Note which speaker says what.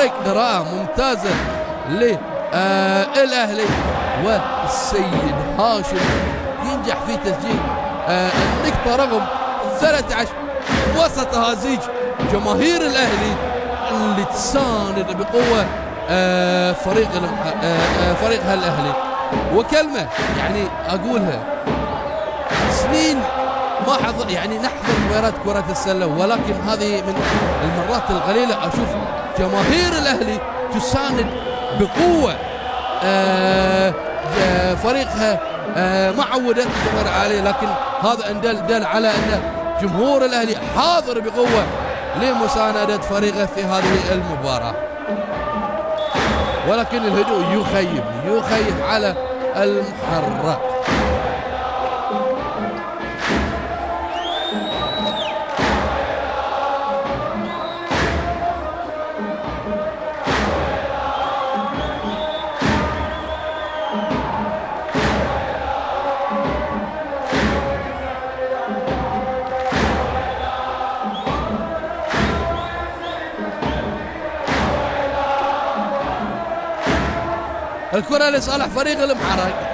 Speaker 1: فريق قراءة ممتازة للأهلي، والسيد هاشم ينجح في تسجيل النقطة رقم 13 وسط هزيج جماهير الأهلي اللي تساند بقوة فريقها الأهلي. وكلمة يعني أقولها، سنين ما حضر يعني نحضر مباريات كرة السلة، ولكن هذه من المرات القليلة أشوف جماهير الأهلي تساند بقوة فريقها. ما عودت الجماهير عليه، لكن هذا ان دل على ان جمهور الاهلي حاضر بقوه لمسانده فريقه في هذه المباراه. ولكن الهدوء يخيم على المحرك. الكرة لصالح فريق المحرك.